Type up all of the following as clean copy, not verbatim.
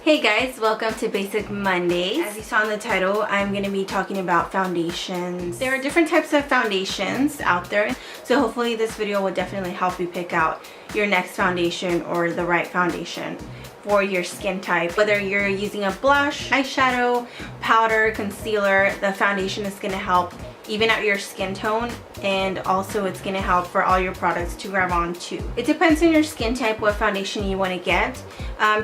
Hey guys, welcome to Basic Mondays. As you saw in the title, I'm going to be talking about foundations. There are different types of foundations out there, so hopefully this video will definitely help you pick out your next foundation or the right foundation for your skin type. Whether you're using a blush, eyeshadow, powder, concealer, the foundation is going to help even out your skin tone, and also it's going to help for all your products to grab on too. It depends on your skin type what foundation you want to get.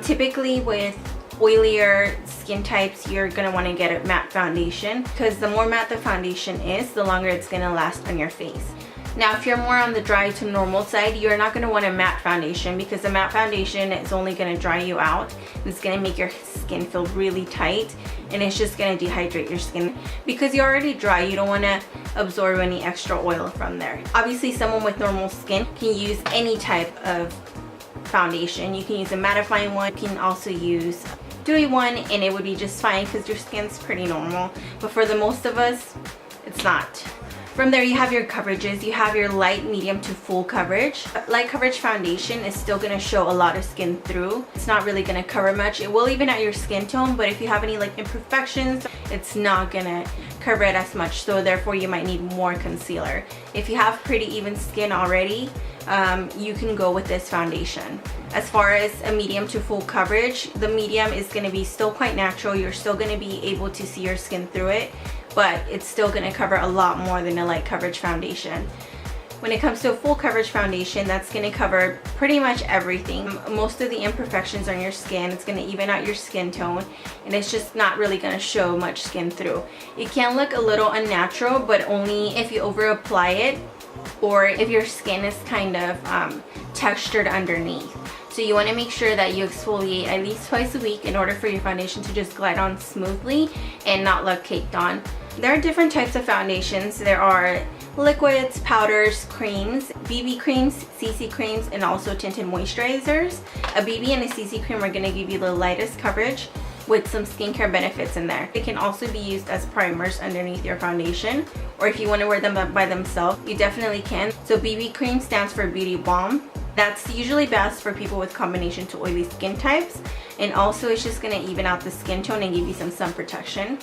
Typically with oilier skin types, you're going to want to get a matte foundation because the more matte the foundation is, the longer it's going to last on your face. Now if you're more on the dry to normal side, you're not going to want a matte foundation because a matte foundation is only going to dry you out. It's going to make your skin feel really tight, and it's just going to dehydrate your skin. Because you're already dry, you don't want to absorb any extra oil from there. Obviously someone with normal skin can use any type of foundation. You can use a mattifying one, you can also use a dewy one, and it would be just fine because your skin's pretty normal. But for the most of us, it's not. From there, you have your coverages. You have your light, medium to full coverage. Light coverage foundation is still going to show a lot of skin through. It's not really going to cover much. It will even out your skin tone, but if you have any like imperfections, it's not going to cover it as much, so therefore you might need more concealer. If you have pretty even skin already, you can go with this foundation. As far as a medium to full coverage, the medium is going to be still quite natural. You're still going to be able to see your skin through it, but it's still going to cover a lot more than a light coverage foundation. When it comes to a full coverage foundation, that's going to cover pretty much everything. Most of the imperfections on your skin. It's going to even out your skin tone, and it's just not really going to show much skin through. It can look a little unnatural, but only if you over apply it or if your skin is kind of textured underneath. So you want to make sure that you exfoliate at least twice a week in order for your foundation to just glide on smoothly and not look caked on. There are different types of foundations. There are liquids, powders, creams, BB creams, CC creams, and also tinted moisturizers. A BB and a CC cream are going to give you the lightest coverage with some skincare benefits in there. It can also be used as primers underneath your foundation, or if you want to wear them by themselves, you definitely can. So BB cream stands for Beauty Balm. That's usually best for people with combination to oily skin types, and also it's just going to even out the skin tone and give you some sun protection.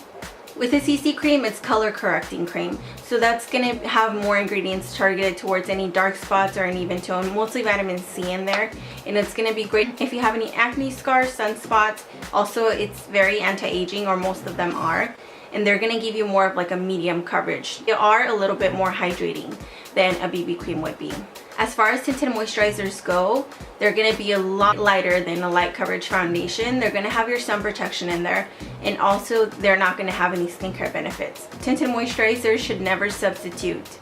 With a CC cream, it's color correcting cream, so that's going to have more ingredients targeted towards any dark spots or an even tone, mostly vitamin C in there, and it's going to be great if you have any acne scars, sunspots. Also, it's very anti-aging, or most of them are, and they're going to give you more of like a medium coverage. They are a little bit more hydrating than a BB cream would be. As far as tinted moisturizers go, they're going to be a lot lighter than a light coverage foundation. They're going to have your sun protection in there, and also they're not going to have any skincare benefits. Tinted moisturizers should never substitute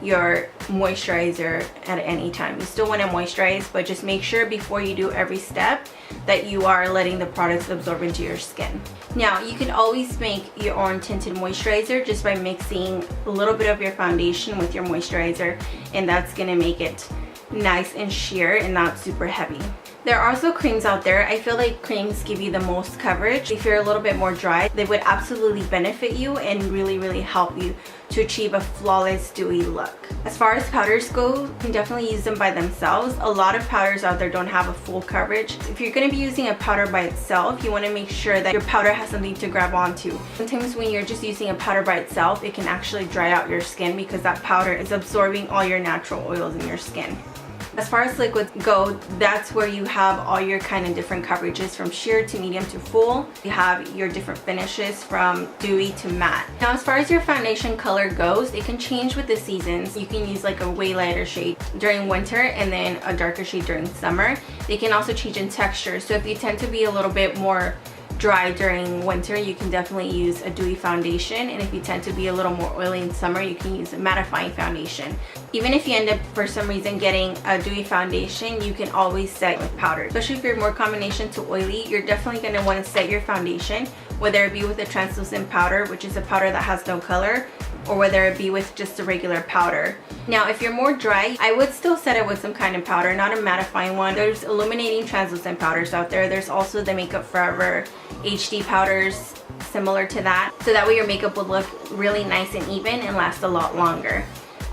your moisturizer at any time. You still want to moisturize, but just make sure before you do every step that you are letting the products absorb into your skin. Now you can always make your own tinted moisturizer just by mixing a little bit of your foundation with your moisturizer, and that's going to make it nice and sheer and not super heavy. There are also creams out there. I feel like creams give you the most coverage. If you're a little bit more dry, they would absolutely benefit you and really help you to achieve a flawless dewy look. As far as powders go, you can definitely use them by themselves. A lot of powders out there don't have a full coverage. If you're going to be using a powder by itself, you want to make sure that your powder has something to grab onto. Sometimes when you're just using a powder by itself, it can actually dry out your skin because that powder is absorbing all your natural oils in your skin. As far as liquids go, that's where you have all your kind of different coverages, from sheer to medium to full. You have your different finishes from dewy to matte. Now as far as your foundation color goes, it can change with the seasons. You can use like a way lighter shade during winter and then a darker shade during summer. They can also change in texture. So if you tend to be a little bit more dry during winter, you can definitely use a dewy foundation, and if you tend to be a little more oily in summer, you can use a mattifying foundation. Even if you end up for some reason getting a dewy foundation, you can always set with powder. Especially if you're more combination to oily, you're definitely going to want to set your foundation, whether it be with a translucent powder, which is a powder that has no color, or whether it be with just a regular powder. Now if you're more dry, I would still set it with some kind of powder, not a mattifying one. There's illuminating translucent powders out there. There's also the Makeup Forever HD powders similar to that, so that way your makeup will look really nice and even and last a lot longer.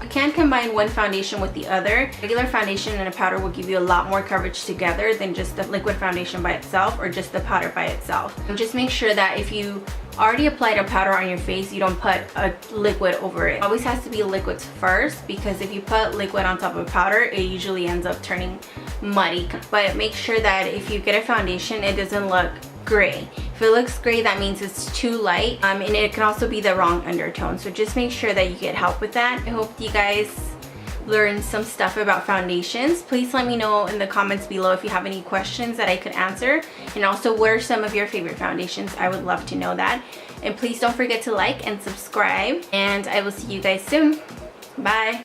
You can combine one foundation with the other. Regular foundation and a powder will give you a lot more coverage together than just the liquid foundation by itself or just the powder by itself. And just make sure that if you already applied a powder on your face, you don't put a liquid over it. It always has to be liquids first, because if you put liquid on top of powder, it usually ends up turning muddy. But make sure that if you get a foundation, it doesn't look gray. If it looks gray, that means it's too light, and it can also be the wrong undertone. So just make sure that you get help with that. I hope you guys learned some stuff about foundations. Please let me know in the comments below if you have any questions that I could answer, and also what are some of your favorite foundations. I would love to know that. And please don't forget to like and subscribe, and I will see you guys soon. Bye.